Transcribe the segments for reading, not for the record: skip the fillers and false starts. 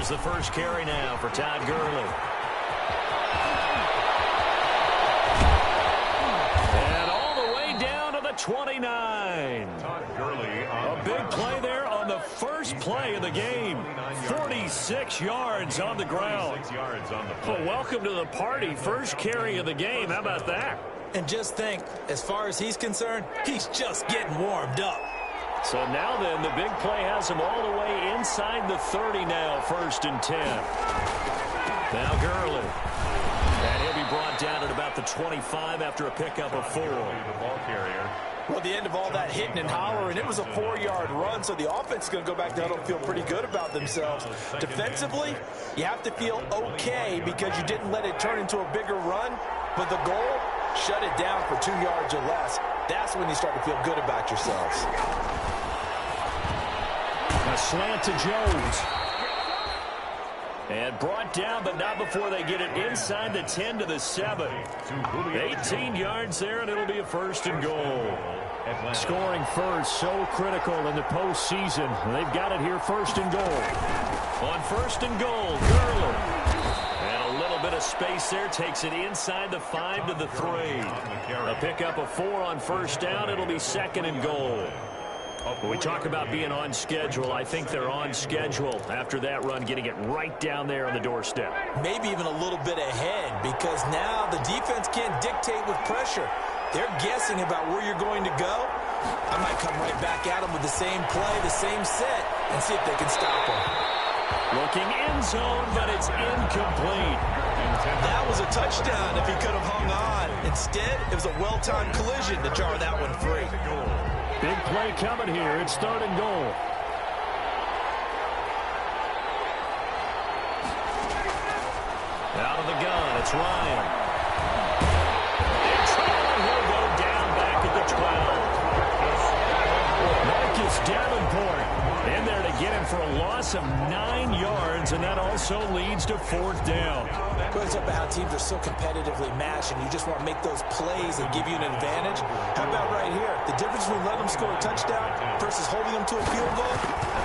Here's the first carry now for Todd Gurley. And all the way down to the 29. Todd Gurley. A big play there on the first play of the game. 46 yards on the ground. Well, welcome to the party. First carry of the game. How about that? And just think, as far as he's concerned, he's just getting warmed up. So now then, the big play has him all the way inside the 30 now, 1st and 10. Now Gurley. And he'll be brought down at about the 25 after a pickup of 4. The ball carrier. Well, the end of all that hitting and hollering, it was a 4-yard run, so the offense is going to go back down and feel pretty good about themselves. Defensively, you have to feel okay because you didn't let it turn into a bigger run, but the goal, shut it down for 2 yards or less. That's when you start to feel good about yourselves. A slant to Jones. And brought down, but not before they get it inside the 10 to the 7. 18 yards there, and it'll be a 1st and goal. Scoring first, so critical in the postseason. They've got it here, 1st and goal. On 1st and goal, Gurley. And a little bit of space there, takes it inside the 5 to the 3. A pickup of 4 on 1st down, it'll be 2nd and goal. When we talk about being on schedule, I think they're on schedule after that run, getting it right down there on the doorstep. Maybe even a little bit ahead, because now the defense can't dictate with pressure. They're guessing about where you're going to go. I might come right back at them with the same play, the same set, and see if they can stop them. Looking end zone, but it's incomplete. That was a touchdown if he could have hung on. Instead, it was a well-timed collision to jar that one free. Big play coming here. It's 3rd and goal. Out of the gun, it's Ryan. It's Ryan. He'll go down back at the 12. Marcus Davenport in there to get him for a loss of 9 yards, and that also leads to 4th down. It's up how teams are so competitively matched, and you just want to make those plays that give you an advantage. How about right here? The difference between letting them score a touchdown versus holding them to a field goal,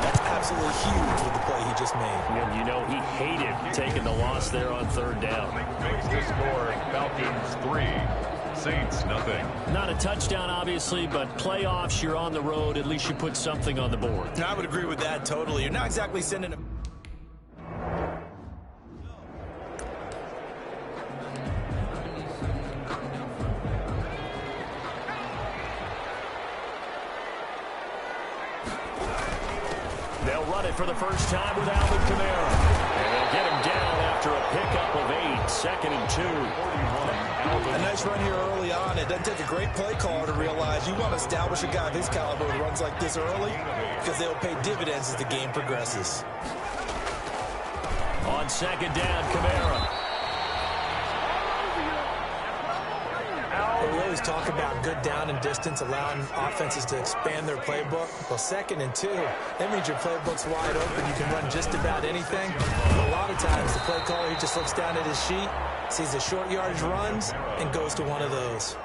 that's absolutely huge with the play he just made. And you know he hated taking the loss there on 3rd down. Makes the score Falcons 3, Saints nothing. Not a touchdown, obviously, but playoffs, you're on the road. At least you put something on the board. And I would agree with that totally. You're not exactly sending a... They'll run it for the first time with Alvin Kamara. And they'll get him down after a pickup of 8, 2nd and 2. A nice run here early on. It doesn't take a great play caller to realize you want to establish a guy of his caliber who runs like this early because they'll pay dividends as the game progresses. On 2nd down, Kamara. We always talk about good down and distance, allowing offenses to expand their playbook. Well, 2nd and 2, that means your playbook's wide open. You can run just about anything. But a lot of times, the play caller, he just looks down at his sheet, sees the short yardage runs, and goes to one of those.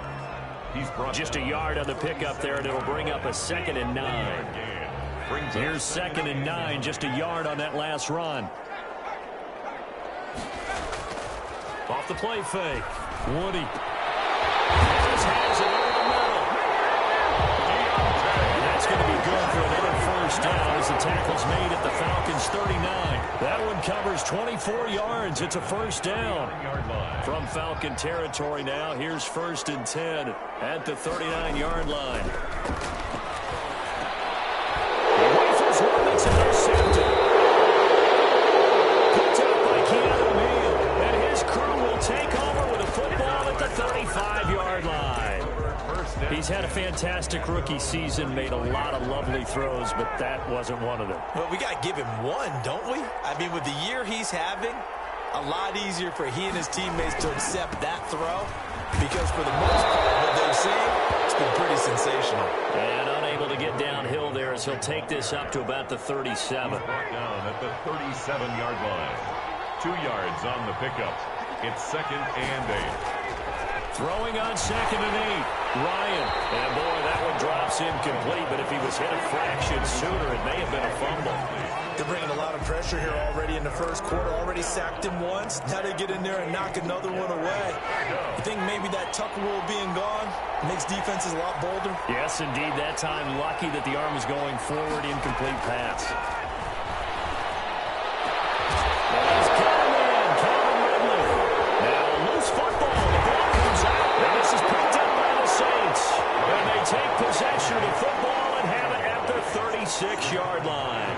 Just a yard on the pickup there, and it'll bring up a 2nd and 9. Here's 2nd and 9, just a yard on that last run. Off the play fake. Woody. Has it over the middle. And that's going to be good for another 1st down as the tackle's made at the Falcons 39. That one covers 24 yards. It's a 1st down. From Falcon territory now, here's 1st and 10 at the 39-yard line. He rifles one that's intercepted. Picked up by Keanu Neal. And his crew will take over with a football at the 35-yard line. He's had a fantastic rookie season, made a lot of lovely throws, but that wasn't one of them. Well, we got to give him one, don't we? I mean, with the year he's having, a lot easier for he and his teammates to accept that throw because for the most part, what they've seen, it's been pretty sensational. And unable to get downhill there as he'll take this up to about the 37. Brought down at the 37-yard line. 2 yards on the pickup. It's 2nd and 8. Throwing on 2nd and 8. Ryan. And boy, that one drops incomplete, but if he was hit a fraction sooner, it may have been a fumble. They're bringing a lot of pressure here already in the first quarter. Already sacked him once. Now they get in there and knock another one away. You think maybe that tuck rule being gone makes defenses a lot bolder? Yes, indeed. That time, lucky that the arm was going forward. Incomplete pass. He's got him in. Calvin Ridley. Now a loose football. The ball comes out. And this is picked up by the Saints. And they take possession of the football and have it at the 36-yard line.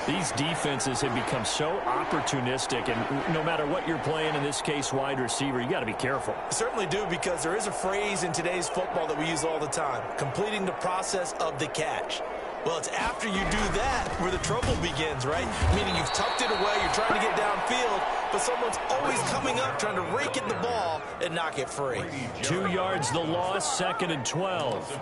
These defenses have become so opportunistic, and no matter what you're playing, in this case wide receiver, you got to be careful. Certainly do, because there is a phrase in today's football that we use all the time: completing the process of the catch. Well, it's after you do that where the trouble begins, right? Meaning you've tucked it away, you're trying to get downfield, but someone's always coming up trying to rake at the ball and knock it free. 2 yards the loss, 2nd and 12.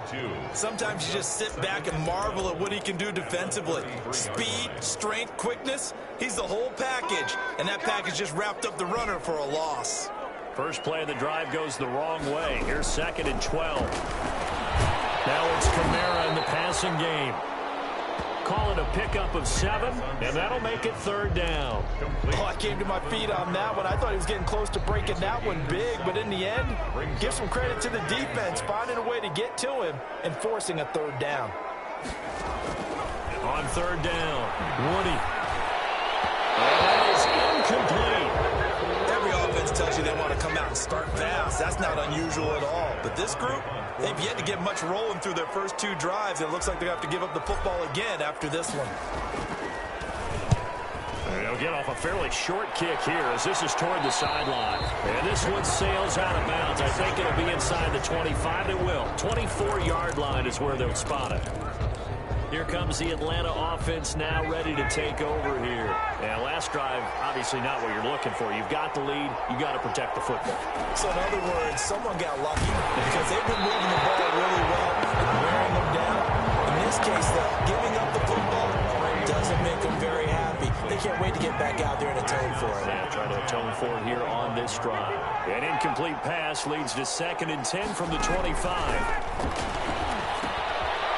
Sometimes you just sit back and marvel at what he can do defensively. Speed, strength, quickness, he's the whole package, and that package just wrapped up the runner for a loss. First play of the drive goes the wrong way. Here's 2nd and 12. Now it's Kamara in the passing game. Call it a pickup of 7, and that'll make it 3rd down. Oh, I came to my feet on that one. I thought he was getting close to breaking that one big, but in the end, give some credit to the defense, finding a way to get to him and forcing a 3rd down. On 3rd down, Woody. And that is incomplete. Every offense tells you they want to come out and start fast. That's not unusual at all. But this group, they've yet to get much rolling through their first 2 drives. It looks like they have to give up the football again after this one. They'll get off a fairly short kick here as this is toward the sideline. And this one sails out of bounds. I think it'll be inside the 25. It will. 24-yard line is where they'll spot it. Here comes the Atlanta offense now ready to take over here. And last drive, obviously not what you're looking for. You've got the lead. You've got to protect the football. So in other words, someone got lucky because they've been moving the ball really well and wearing them down. In this case, though, giving up the football doesn't make them very happy. They can't wait to get back out there and atone for it. Yeah, try to atone for it here on this drive. An incomplete pass leads to 2nd and 10 from the 25.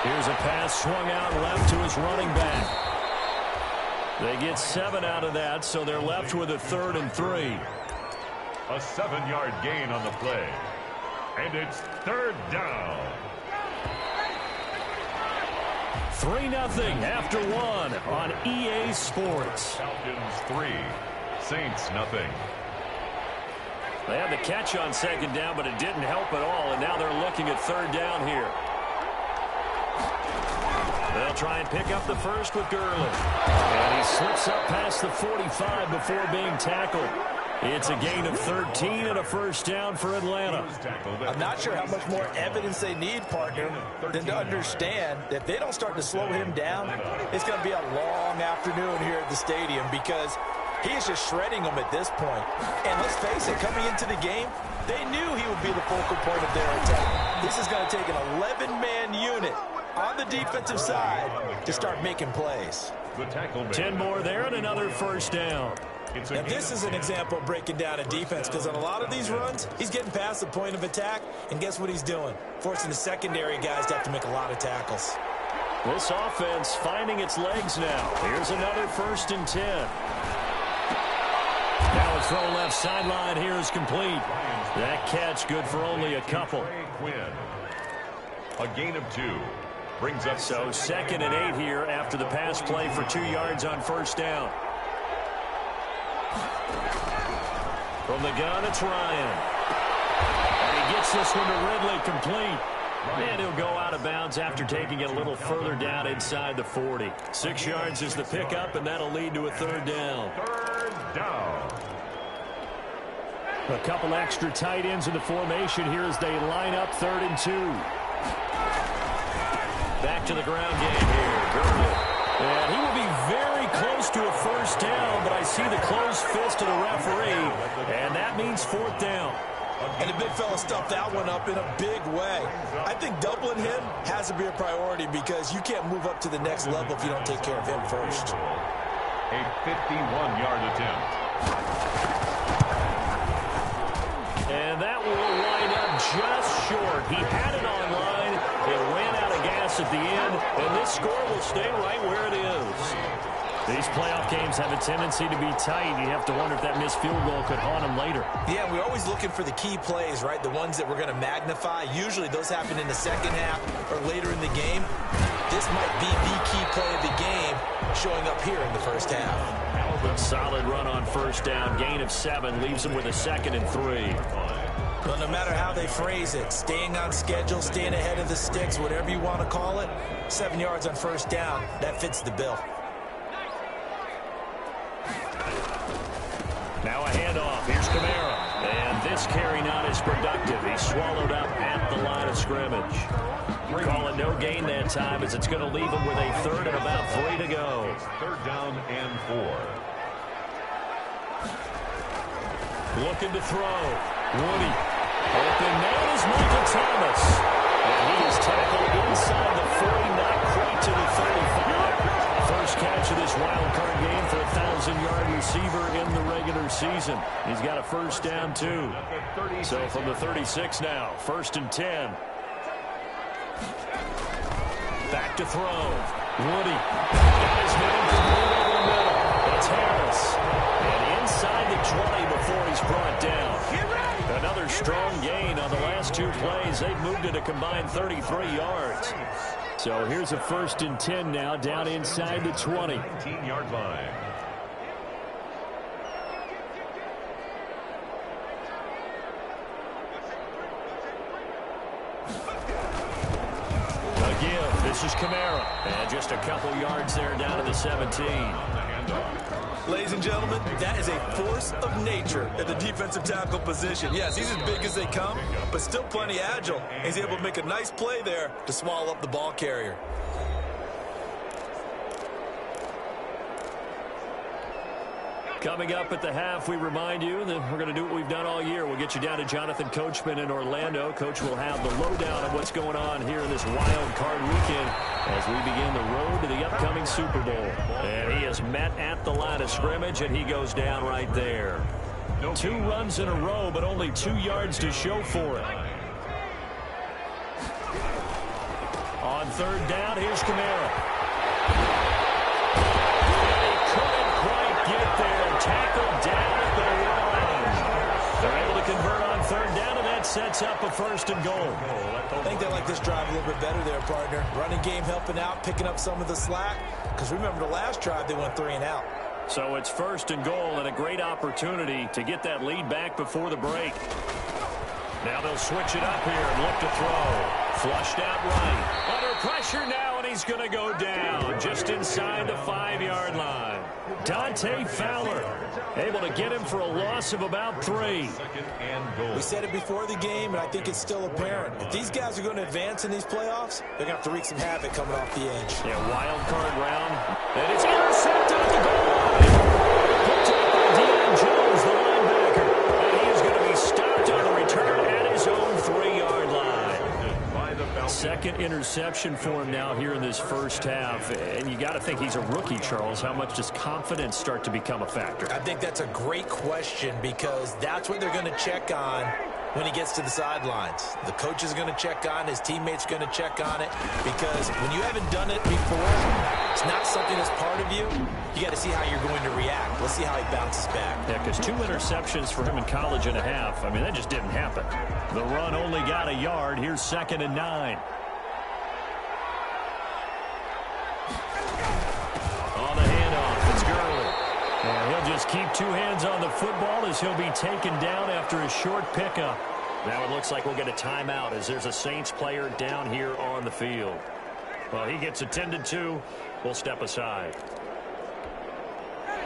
Here's a pass swung out left to his running back. They get 7 out of that, so they're left with a 3rd and 3. A 7-yard gain on the play. And it's 3rd down. 3-0 after 1 on EA Sports. Falcons 3, Saints nothing. They had the catch on 2nd down, but it didn't help at all, and now they're looking at 3rd down here. They'll try and pick up the first with Gurley. And he slips up past the 45 before being tackled. It's a gain of 13 and a 1st down for Atlanta. I'm not sure how much more evidence they need, partner, than to understand that if they don't start to slow him down, it's going to be a long afternoon here at the stadium because he is just shredding them at this point. And let's face it, coming into the game, they knew he would be the focal point of their attack. This is going to take an 11-man unit on the defensive side to start making plays. 10 more there and another 1st down. Now, this is an example of breaking down a defense because on a lot of these runs, he's getting past the point of attack, and guess what he's doing? Forcing the secondary guys to have to make a lot of tackles. This offense finding its legs now. Here's another 1st and 10. Now a throw left sideline here is complete. That catch good for only a couple. A gain of 2. Brings up so 2nd and 8 here after the pass play for 2 yards on 1st down. From the gun, it's Ryan. And he gets this one to Ridley complete. And he'll go out of bounds after taking it a little further down inside the 40. 6 yards is the pickup, and that'll lead to a 3rd down. 3rd down. A couple extra tight ends in the formation here as they line up 3rd and 2. Back to the ground game here. Gurley. And he will be very close to a 1st down, but I see the closed fist of the referee, and that means 4th down. And the big fella stuffed that one up in a big way. I think doubling him has to be a priority because you can't move up to the next level if you don't take care of him first. A 51-yard attempt. And that will line up just short. He had it at the end, and this score will stay right where it is. These playoff games have a tendency to be tight. You have to wonder if that missed field goal could haunt them later. Yeah, we're always looking for the key plays, right? The ones that we're going to magnify. Usually those happen in the second half or later in the game. This might be the key play of the game showing up here in the first half. A solid run on first down. Gain of 7 leaves them with a 2nd and 3. Well, no matter how they phrase it, staying on schedule, staying ahead of the sticks, whatever you want to call it, 7 yards on first down, that fits the bill. Now a handoff. Here's Kamara. And this carry not as productive. He's swallowed up at the line of scrimmage. Call it no gain that time as it's going to leave him with a 3rd and about 3 to go. 3rd down and 4. Looking to throw. Woody. Open man is Michael Thomas. And he is tackled inside the 40, not quite to the 35. First catch of this wild card game for a 1,000-yard receiver in the regular season. He's got a first down, too. So from the 36 now, 1st and 10. Back to throw. Woody. Got his man complete over the middle. It's Harris. And inside the 20 before he's brought down. Another strong gain on the last 2 plays. They've moved it a combined 33 yards. So here's a 1st and 10 now, down inside the 20. 19-yard line. A give. This is Kamara. And just a couple yards there down to the 17. Ladies and gentlemen, that is a force of nature at the defensive tackle position. Yes, he's as big as they come, but still plenty agile. He's able to make a nice play there to swallow up the ball carrier. Coming up at the half, we remind you that we're going to do what we've done all year. We'll get you down to Jonathan Coachman in Orlando. Coach will have the lowdown of what's going on here in this wild card weekend as we begin the road to the upcoming Super Bowl. And he is met at the line of scrimmage, and he goes down right there. 2 runs in a row, but only 2 yards to show for it. On 3rd down, here's Kamara. Get there, tackled down at the line. They're able to convert on 3rd down, and that sets up a 1st and goal. I think they like this drive a little bit better there, partner. Running game helping out, picking up some of the slack. Because remember, the last drive, they went 3 and out. So it's 1st and goal, and a great opportunity to get that lead back before the break. Now they'll switch it up here and look to throw. Flushed out right. Under pressure now, and he's going to go down just inside the 5-yard line. Dante Fowler able to get him for a loss of about 3. We said it before the game, and I think it's still apparent. If these guys are going to advance in these playoffs, they're going to have to wreak some havoc coming off the edge. Yeah, wild card round. And it's intercepted at the goal line. Picked up by Deion Jones, the linebacker. And he is going to be stopped on the return at his own 3-yard line. 2nd interception for him now here in this first half. And you got to think he's a rookie, Charles. How much does confidence start to become a factor? I think that's a great question because that's what they're going to check on when he gets to the sidelines. The coach is going to check on, his teammates are going to check on it, because when you haven't done it before, it's not something that's part of you. You got to see how you're going to react. Let's see how he bounces back. Yeah, because 2 interceptions for him in college and a half. I mean, that just didn't happen. The run only got a yard. Here's 2nd and 9. On the handoff, it's Gurley. And he'll just keep 2 hands on the football as he'll be taken down after a short pickup. Now it looks like we'll get a timeout as there's a Saints player down here on the field. Well, he gets attended to. We'll step aside.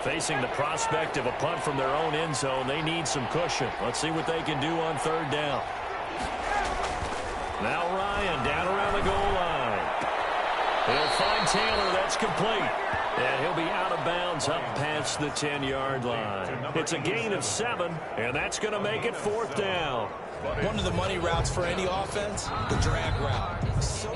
Facing the prospect of a punt from their own end zone, they need some cushion. Let's see what they can do on 3rd down. Now Ryan down around the goal line. He'll find Taylor. That's complete. And he'll be out of bounds up past the 10-yard line. It's a gain of 7, and that's going to make it 4th down. One of the money routes for any offense, the drag route. So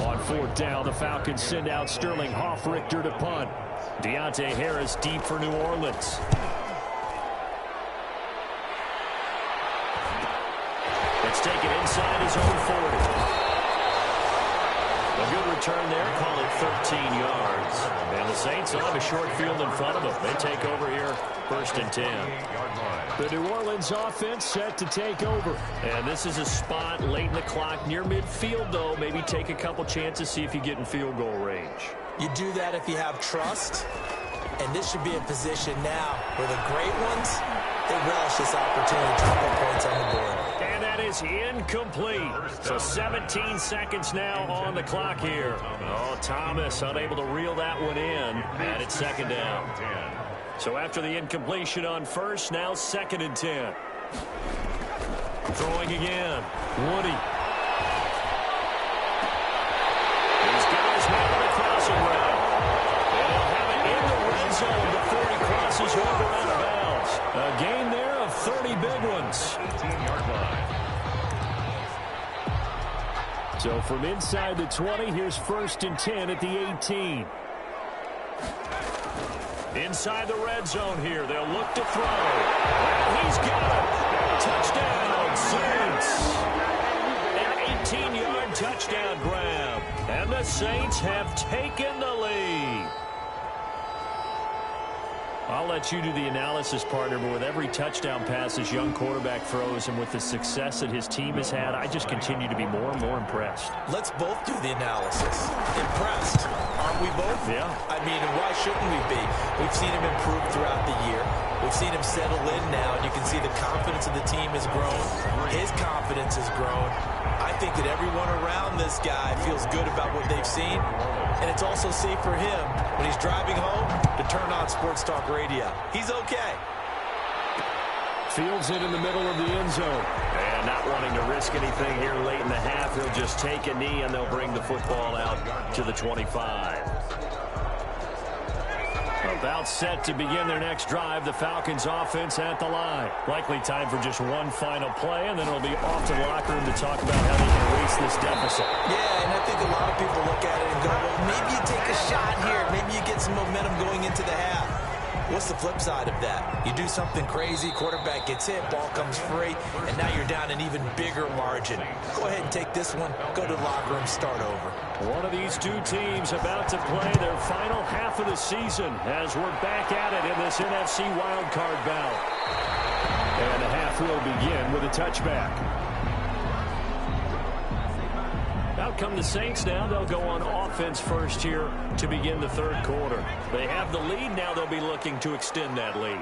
on 4th down, the Falcons send out Sterling Hoffrichter to punt. Deontay Harris deep for New Orleans. It's taken inside his own 40. A good return there, call it 13 yards. And the Saints will have a short field in front of them. They take over here, 1st and 10. The New Orleans offense set to take over. And this is a spot late in the clock near midfield, though. Maybe take a couple chances, see if you get in field goal range. You do that if you have trust. And this should be a position now where the great ones, they relish this opportunity to put points on the board. And that is incomplete. So 17 seconds now on the clock here. Oh, Thomas unable to reel that one in. And it's 2nd down. So after the incompletion on 1st, now 2nd and 10. Throwing again. Woody. He's got his man on the crossing route. And he'll have it in the red zone before he crosses over out of bounds. A gain there of 30 big ones. 18-yard line. So from inside the 20, here's 1st and 10 at the 18. Inside the red zone here, they'll look to throw. And he's got it. Touchdown, Saints. An 18-yard touchdown grab. And the Saints have taken the lead. I'll let you do the analysis, partner, but with every touchdown pass this young quarterback throws and with the success that his team has had, I just continue to be more and more impressed. Let's both do the analysis. Impressed. Aren't we both? Yeah. I mean, why shouldn't we be? We've seen him improve throughout the year. We've seen him settle in now, and you can see the confidence of the team has grown. His confidence has grown. I think that everyone around this guy feels good about what they've seen, and it's also safe for him when he's driving home to turn on Sports Talk Radio. He's okay. Fields it in the middle of the end zone. And not wanting to risk anything here late in the half, he'll just take a knee, and they'll bring the football out to the 25. About set to begin their next drive, the Falcons offense at the line. Likely time for just one final play, and then it'll be off to the locker room to talk about how they can erase this deficit. Yeah, and I think a lot of people look at it and go, well, maybe you take a shot here. Maybe you get some momentum going into the half. What's the flip side of that? You do something crazy, quarterback gets hit, ball comes free, and now you're down an even bigger margin. Go ahead and take this one, go to the locker room, start over. One of these two teams about to play their final half of the season as we're back at it in this NFC wildcard bout. And the half will begin with a touchback. Out come the Saints now. They'll go on offense first here to begin the 3rd quarter. They have the lead. Now they'll be looking to extend that lead.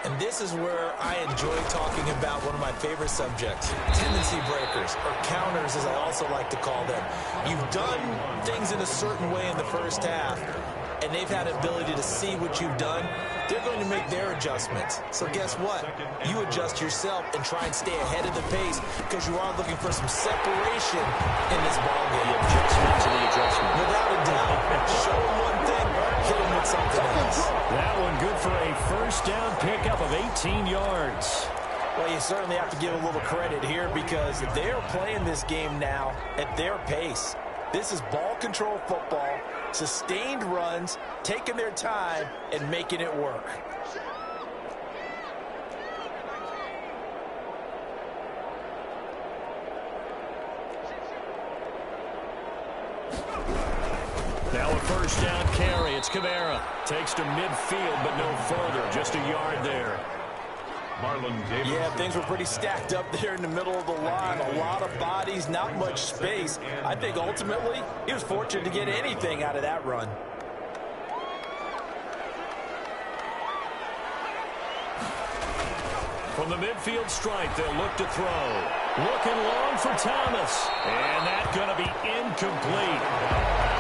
And this is where I enjoy talking about one of my favorite subjects, tendency breakers, or counters as I also like to call them. You've done things in a certain way in the first half, and they've had ability to see what you've done. They're going to make their adjustments. So guess what? You adjust yourself and try and stay ahead of the pace because you are looking for some separation in this ballgame. The adjustment to the adjustment. Without a doubt. Show them one thing, hit them with something else. That one good for a 1st down pickup of 18 yards. Well, you certainly have to give a little credit here because they're playing this game now at their pace. This is ball control football, sustained runs, taking their time, and making it work. Now a 1st down carry. It's Kamara. Takes to midfield, but no further. Just a yard there. Yeah, things were pretty stacked up there in the middle of the line. A lot of bodies, not much space. I think ultimately he was fortunate to get anything out of that run. From the midfield stripe, they'll look to throw. Looking long for Thomas. And that's going to be incomplete.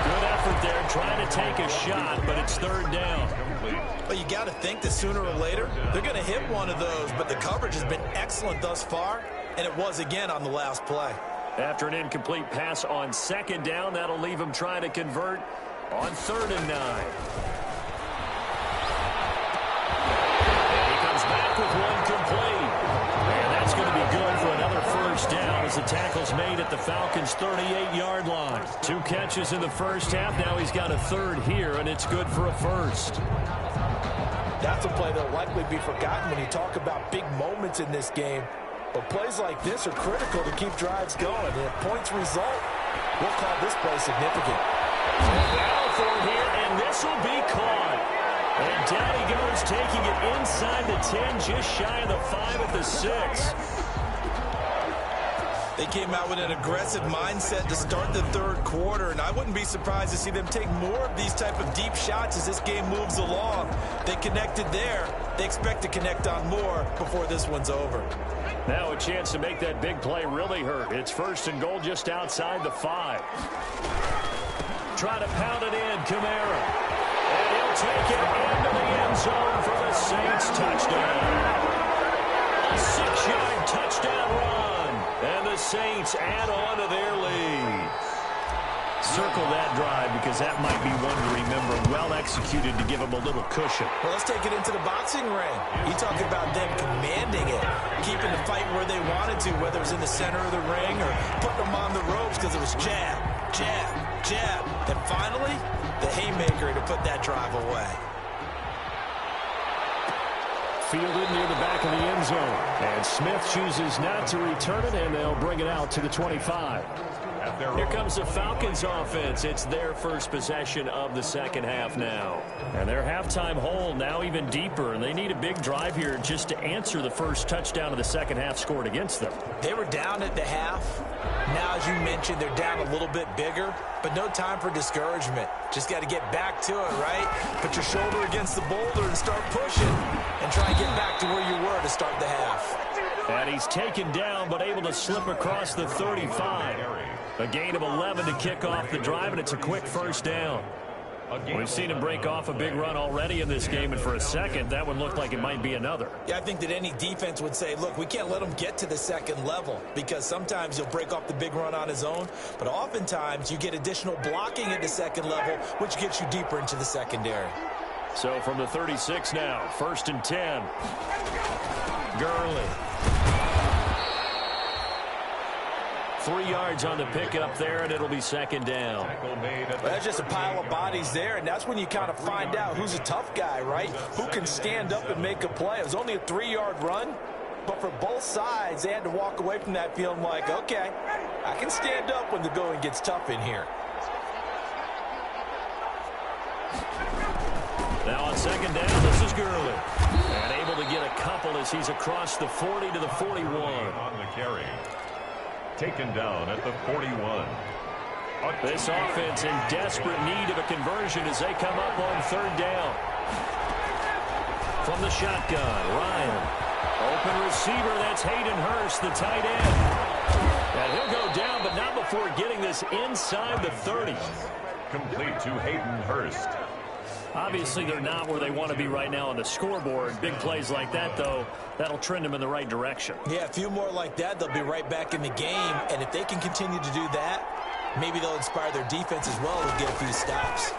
Good effort there trying to take a shot, but it's 3rd down. Well, you got to think that sooner or later they're going to hit one of those, but the coverage has been excellent thus far, and it was again on the last play. After an incomplete pass on 2nd down, that'll leave him trying to convert on 3rd and 9. And he comes back with one complete. And that's going to be good for another 1st down as the tackle's made at the Falcons' 38-yard line. 2 catches in the first half. Now he's got a 3rd here, and it's good for a 1st. That's a play that will likely be forgotten when you talk about big moments in this game. But plays like this are critical to keep drives going. And if points result, we'll call this play significant. Battle for it here, and this will be caught. And down he goes, taking it inside the 10, just shy of the 5 at the 6. They came out with an aggressive mindset to start the third quarter, and I wouldn't be surprised to see them take more of these type of deep shots as this game moves along. They connected there. They expect to connect on more before this one's over. Now a chance to make that big play really hurt. It's 1st and goal just outside the 5. Try to pound it in, Kamara. And he'll take it into the end zone for the Saints touchdown. A 6-yard touchdown run. And the Saints add on to their lead. Circle that drive because that might be one to remember. Well executed to give them a little cushion. Well, let's take it into the boxing ring. You talk about them commanding it, keeping the fight where they wanted to, whether it was in the center of the ring or putting them on the ropes because it was jab, jab, jab. And finally, the haymaker to put that drive away. Fielded near the back of the end zone. And Smith chooses not to return it, and they'll bring it out to the 25. Here comes the Falcons offense. It's their first possession of the second half now. And their halftime hole now even deeper, and they need a big drive here just to answer the first touchdown of the second half scored against them. They were down at the half. Now, as you mentioned, they're down a little bit bigger, but no time for discouragement. Just got to get back to it, right? Put your shoulder against the boulder and start pushing and try and get back to where you were to start the half. And he's taken down but able to slip across the 35. A gain of 11 to kick off the drive, and it's a quick first down. We've seen him break off a big run already in this game, and for a second, that one looked like it might be another. Yeah, I think that any defense would say, look, we can't let him get to the second level because sometimes he'll break off the big run on his own, but oftentimes you get additional blocking at the second level, which gets you deeper into the secondary. So from the 36 now, 1st and 10. Gurley. 3 yards on the pickup there, and it'll be second down. Well, that's just a pile of bodies there, and that's when you kind of find out who's a tough guy, right? Who can stand up and make a play. It was only a 3-yard run, but for both sides, they had to walk away from that feeling like, okay, I can stand up when the going gets tough in here. Now on second down, this is Gurley. And able to get a couple as he's across the 40 to the 41. On the carry. Taken down at the 41. This offense in desperate need of a conversion as they come up on 3rd down. From the shotgun, Ryan. Open receiver, that's Hayden Hurst, the tight end. And he'll go down, but not before getting this inside the 30. Complete to Hayden Hurst. Obviously, they're not where they want to be right now on the scoreboard. Big plays like that, though, that'll trend them in the right direction. Yeah, a few more like that, they'll be right back in the game. And if they can continue to do that, maybe they'll inspire their defense as well to get a few stops.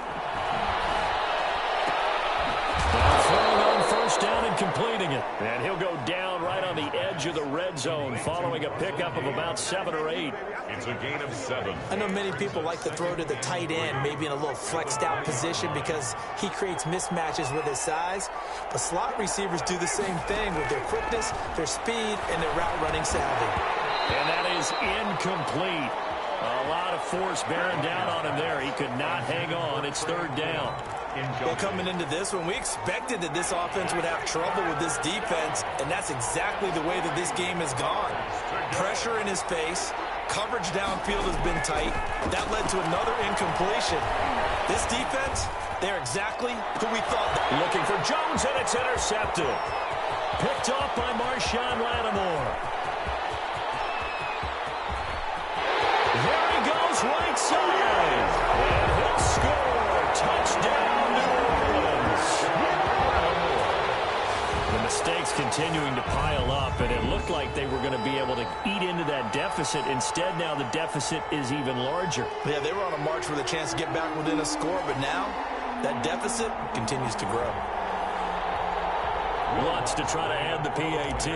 Throwing on 1st down and completing it. And he'll go down right on the edge of the red zone following a pickup of about 7 or 8. It's a gain of 7. I know many people like to throw to the tight end, maybe in a little flexed out position because he creates mismatches with his size. But slot receivers do the same thing with their quickness, their speed, and their route running savvy. And that is incomplete. A lot of force bearing down on him there. He could not hang on. It's 3rd down. Well, coming into this one, we expected that this offense would have trouble with this defense, and that's exactly the way that this game has gone. Pressure in his face. Coverage downfield has been tight. That led to another incompletion. This defense, they're exactly who we thought. Looking for Jones, and it's intercepted. Picked off by Marshawn Lattimore. There he goes, right side. And he'll score. Touchdown, New Orleans. The mistakes continuing to pile up, and it looked like they were going to be able to eat into that deficit. Instead, now the deficit is even larger. Yeah, they were on a march with a chance to get back within a score, but now that deficit continues to grow. Wants to try to add the PAT.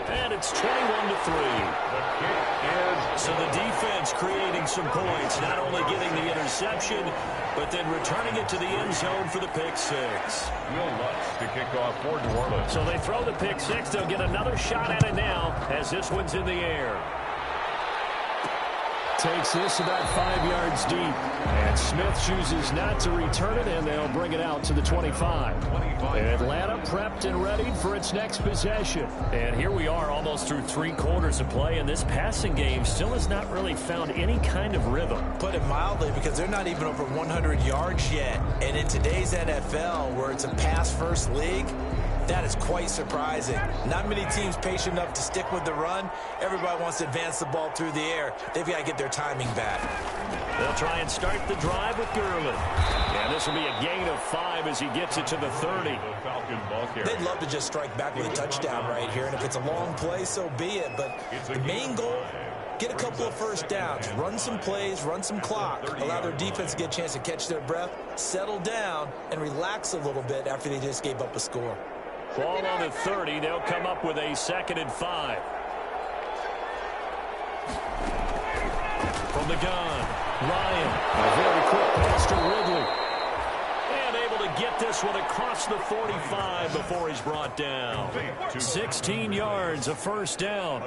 And it's 21-3. So the defense creating some points, not only getting the interception, but then returning it to the end zone for the pick six. Will Lutz to kick off for New Orleans. So they throw the pick six. They'll get another shot at it now as this one's in the air. Takes this about 5 yards deep. And Smith chooses not to return it, and they'll bring it out to the 25. Atlanta prepped and ready for its next possession. And here we are almost through 3 quarters of play, and this passing game still has not really found any kind of rhythm. Put it mildly, because they're not even over 100 yards yet. And in today's NFL, where it's a pass-first league, that is quite surprising. Not many teams patient enough to stick with the run. Everybody wants to advance the ball through the air. They've got to get their timing back. They'll try and start the drive with Gurley. And this will be a gain of 5 as he gets it to the 30. They'd love to just strike back with a touchdown right here. And if it's a long play, so be it. But the main goal, get a couple of first downs, run some plays, run some clock, allow their defense to get a chance to catch their breath, settle down, and relax a little bit after they just gave up a score. Ball on the 30. They'll come up with a 2nd and 5. From the gun, Ryan. A very quick pass to Ridley. And able to get this one across the 45 before he's brought down. 16 yards, a first down.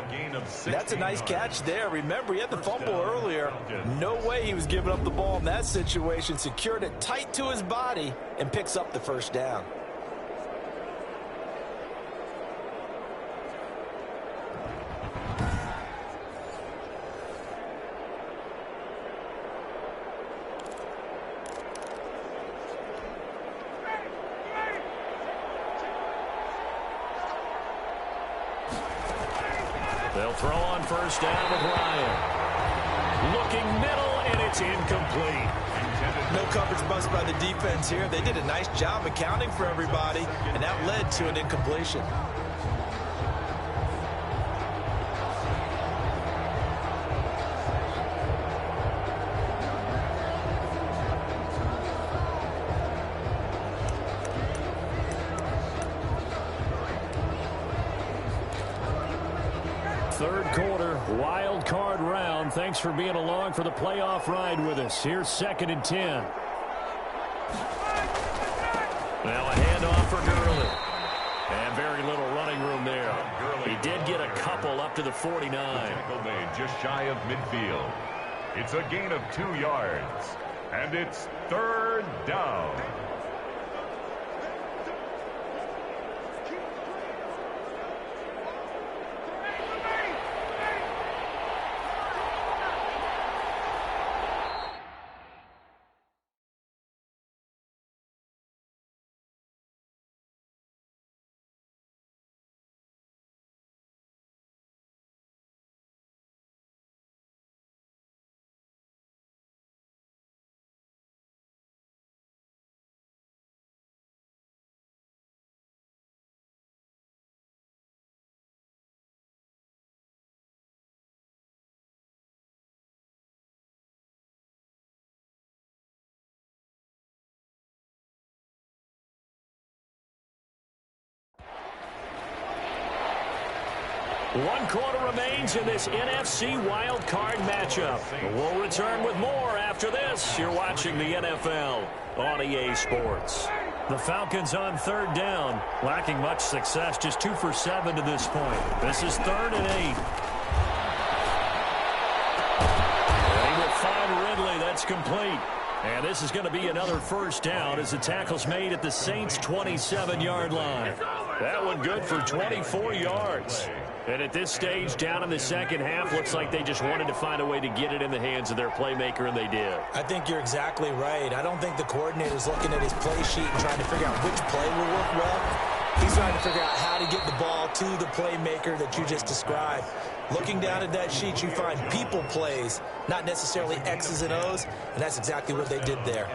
That's a nice catch there. Remember, he had the fumble earlier. No way he was giving up the ball in that situation. Secured it tight to his body and picks up the first down. They'll throw on first down with Ryan. Looking middle, and it's incomplete. No coverage bust by the defense here. They did a nice job accounting for everybody, and that led to an incompletion. Third quarter, wild card round. Thanks for being along for the playoff ride with us. Here's 2nd and 10. Now a handoff for Gurley. And very little running room there. He did get a couple up to the 49. Tackle made just shy of midfield. It's a gain of 2 yards. And it's 3rd down. One quarter remains in this NFC wildcard matchup. We'll return with more after this. You're watching the NFL on EA Sports. The Falcons on 3rd down, lacking much success, just 2 for 7 to this point. This is 3rd and 8. And he will find Ridley. That's complete. And this is going to be another first down as the tackle's made at the Saints' 27-yard line. That one good for 24 yards. And at this stage, down in the second half, looks like they just wanted to find a way to get it in the hands of their playmaker, and they did. I think you're exactly right. I don't think the coordinator's looking at his play sheet and trying to figure out which play will work well. He's trying to figure out how to get the ball to the playmaker that you just described. Looking down at that sheet, you find people plays, not necessarily X's and O's, and that's exactly what they did there.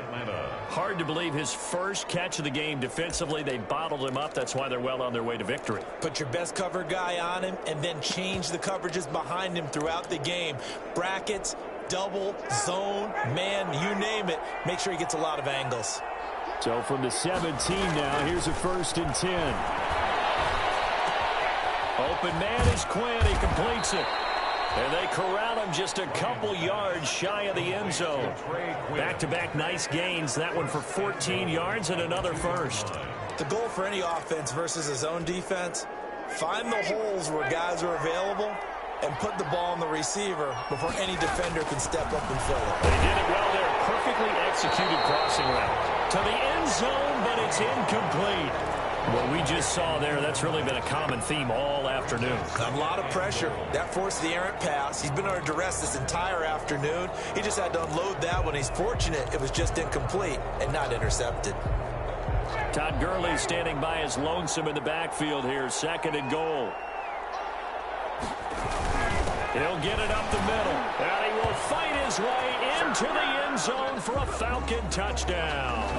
Hard to believe his first catch of the game defensively. They bottled him up. That's why they're well on their way to victory. Put your best cover guy on him and then change the coverages behind him throughout the game. Brackets, double, zone, man, you name it. Make sure he gets a lot of angles. So from the 17 now, here's a 1st and 10. Open man is Quinn. He completes it. And they corral him just a couple yards shy of the end zone. Back-to-back nice gains. That one for 14 yards and another first. The goal for any offense versus a zone defense, find the holes where guys are available and put the ball on the receiver before any defender can step up and fill it. They did it well there. Perfectly executed crossing route to the end zone, but it's incomplete. What we just saw there, that's really been a common theme all afternoon. A lot of pressure. That forced the errant pass. He's been under duress this entire afternoon. He just had to unload that one. He's fortunate it was just incomplete and not intercepted. Todd Gurley standing by as lonesome in the backfield here. 2nd and goal. He'll get it up the middle. And he will fight his way into the end zone for a Falcon touchdown.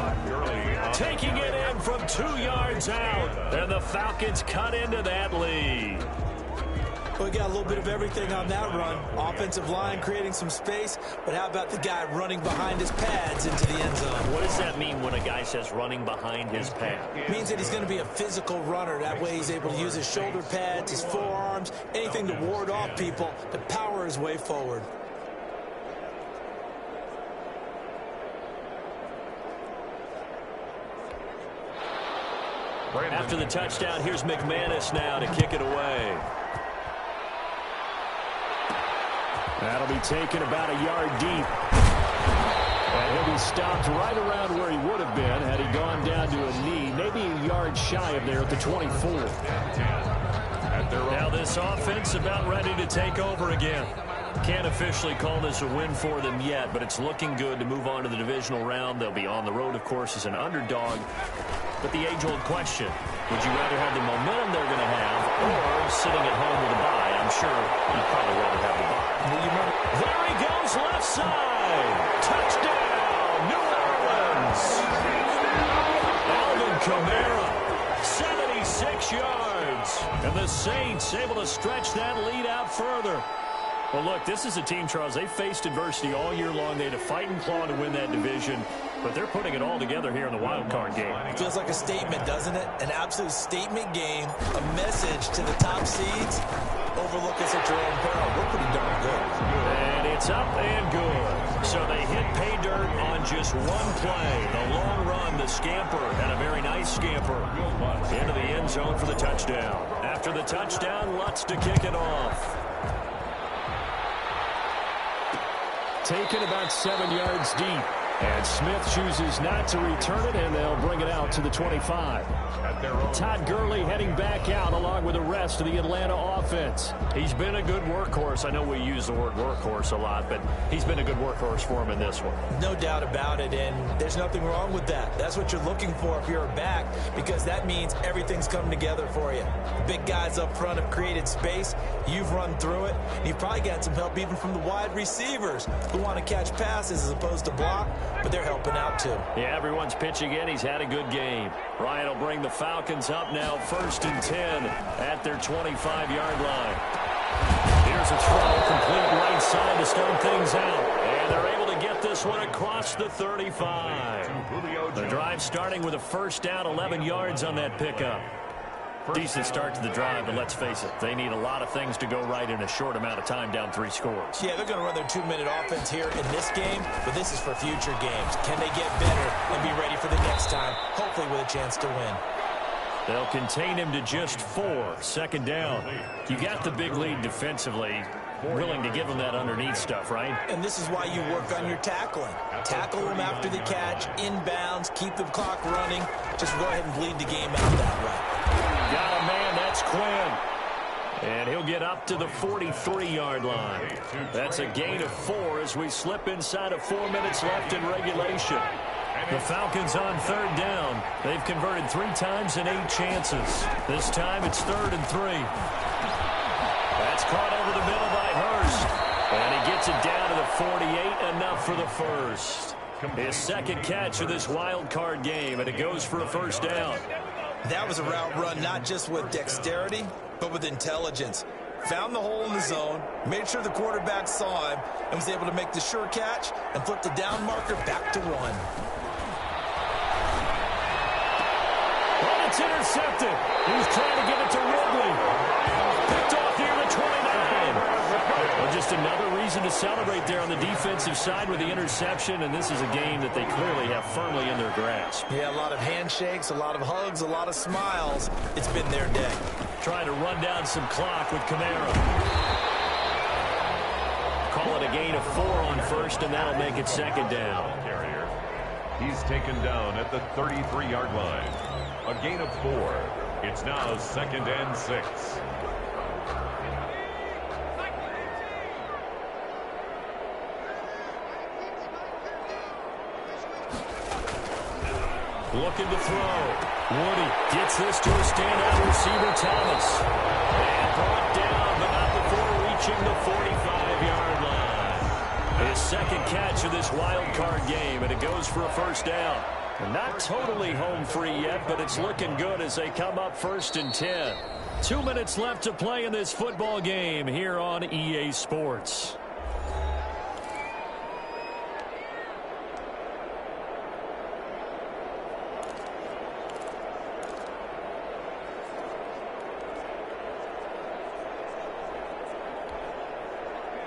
Taking it in from 2 yards out. And the Falcons cut into that lead. We got a little bit of everything on that run. Offensive line creating some space, but how about the guy running behind his pads into the end zone? What does that mean when a guy says running behind his pad? It means that he's going to be a physical runner. That way he's able to use his shoulder pads, his forearms, anything to ward off people to power his way forward. After the touchdown, here's McManus now to kick it away. That'll be taken about a yard deep. And he'll be stopped right around where he would have been had he gone down to a knee, maybe a yard shy of there at the 24. Now this offense about ready to take over again. Can't officially call this a win for them yet, but it's looking good to move on to the divisional round. They'll be on the road, of course, as an underdog. But the age-old question, would you rather have the momentum they're going to have or sitting at home with a bye? I'm sure you'd probably rather have the bye. There he goes, left side. Touchdown, New Orleans. Alvin Kamara, 76 yards. And the Saints able to stretch that lead out further. Well, look, this is a team, Charles, they faced adversity all year long. They had to fight and claw to win that division, but they're putting it all together here in the wild card game. It feels like a statement, doesn't it? An absolute statement game, a message to the top seeds. Overlook us at your own peril. We're pretty darn good. And it's up and good. So they hit pay dirt on just one play. The long run, the scamper, and a very nice scamper into the end zone for the touchdown. After the touchdown, Lutz to kick it off. Taken about 7 yards deep. And Smith chooses not to return it, and they'll bring it out to the 25. Todd Gurley heading back out along with the rest of the Atlanta offense. He's been a good workhorse. I know we use the word workhorse a lot, but he's been a good workhorse for him in this one. No doubt about it, and there's nothing wrong with that. That's what you're looking for if you're a back, because that means everything's coming together for you. The big guys up front have created space. You've run through it. And you've probably got some help even from the wide receivers who want to catch passes as opposed to block, but they're helping out too. Yeah, everyone's pitching in. He's had a good game. Ryan will bring the Falcons up now 1st and 10 at their 25-yard line. Here's a throw, complete right side to start things out. And they're able to get this one across the 35. The drive starting with a first down, 11 yards on that pickup. Decent start to the drive, but let's face it, they need a lot of things to go right in a short amount of time, down 3 scores. Yeah, they're going to run their 2-minute offense here in this game, but this is for future games. Can they get better and be ready for the next time, hopefully with a chance to win? They'll contain him to just 4. 2nd down. You got the big lead defensively. Willing to give them that underneath stuff, right? And this is why you work on your tackling. Tackle them after the catch, inbounds, keep the clock running. Just go ahead and bleed the game out that way. Got a man, that's Quinn. And he'll get up to the 43-yard line. That's a gain of 4 as we slip inside of 4 minutes left in regulation. The Falcons on 3rd down. They've converted 3 times in 8 chances. This time it's 3rd and 3. That's caught over the middle by Hurst. And he gets it down to the 48, enough for the first. His 2nd catch of this wild card game, and it goes for a first down. That was a route run not just with dexterity, but with intelligence. Found the hole in the zone, made sure the quarterback saw him, and was able to make the sure catch and flip the down marker back to 1. Well, it's intercepted. He was trying to get it to Ridley. just another reason to celebrate there on the defensive side with the interception, and this is a game that they clearly have firmly in their grasp. Yeah, a lot of handshakes, a lot of hugs, a lot of smiles. It's been their day. Trying to run down some clock with Kamara. Call it a gain of 4 on first, and that'll make it second down. He's taken down at the 33-yard line. A gain of 4. It's now 2nd and 6. Looking to throw. Woody gets this to a standout receiver, Thomas. And brought down, but not before reaching the 45-yard line. His second catch of this wild card game, and it goes for a first down. And not totally home free yet, but it's looking good as they come up 1st and 10. 2 minutes left to play in this football game here on EA Sports.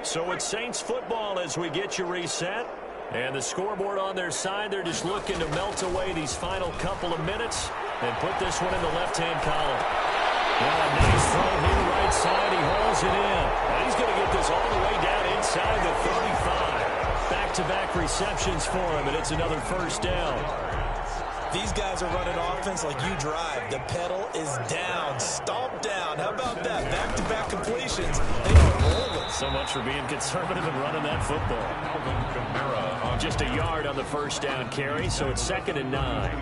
So it's Saints football as we get you reset. And the scoreboard on their side, they're just looking to melt away these final couple of minutes and put this one in the left-hand column. Well, a nice throw here, right side. He hauls it in. And he's going to get this all the way down inside the 35. Back-to-back receptions for him, and it's another first down. These guys are running offense like you drive. The pedal is down, stomp down. How about that? Back-to-back completions. They are rolling. So much for being conservative and running that football. Just a yard on the first down carry, so it's 2nd and 9.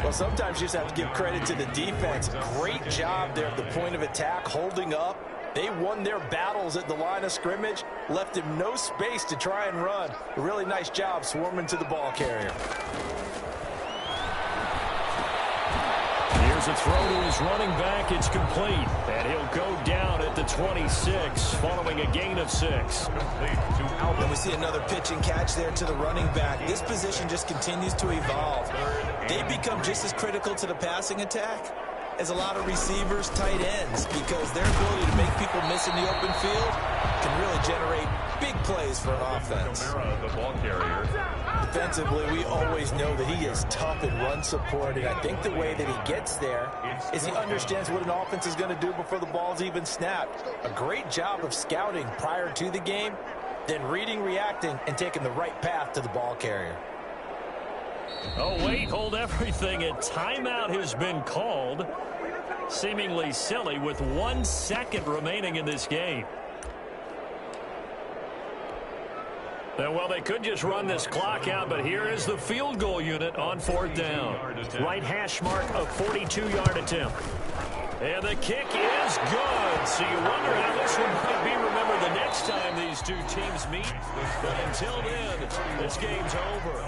Well, sometimes you just have to give credit to the defense. Great job there at the point of attack, holding up. They won their battles at the line of scrimmage, left him no space to try and run. A really nice job swarming to the ball carrier. Here's a throw to his running back. It's complete. And he'll go down at the 26, following a gain of 6. And we see another pitch and catch there to the running back. This position just continues to evolve. They become just as critical to the passing attack as a lot of receivers, tight ends, because their ability to make people miss in the open field can really generate big plays for an offense. The ball carrier. Defensively, we always know that he is tough in run support, and I think the way that he gets there is he understands what an offense is going to do before the ball's even snapped. A great job of scouting prior to the game, then reading, reacting, and taking the right path to the ball carrier. Oh, wait, hold everything. A timeout has been called. Seemingly silly with 1 second remaining in this game. Well, they could just run this clock out, but here is the field goal unit on 4th down. Right hash mark, a 42-yard attempt. And the kick is good. So you wonder how this one might be remembered the next time these two teams meet. But until then, this game's over.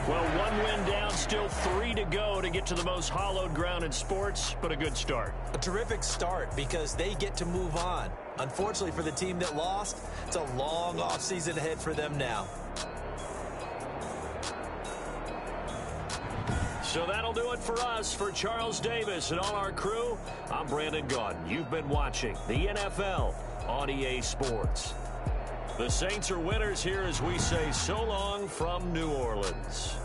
Well, 1 win down, still 3 to go to get to the most hallowed ground in sports, but a good start. A terrific start because they get to move on. Unfortunately for the team that lost, it's a long offseason ahead for them now. So that'll do it for us. For Charles Davis and all our crew, I'm Brandon Gaudin. You've been watching the NFL on EA Sports. The Saints are winners here as we say so long from New Orleans.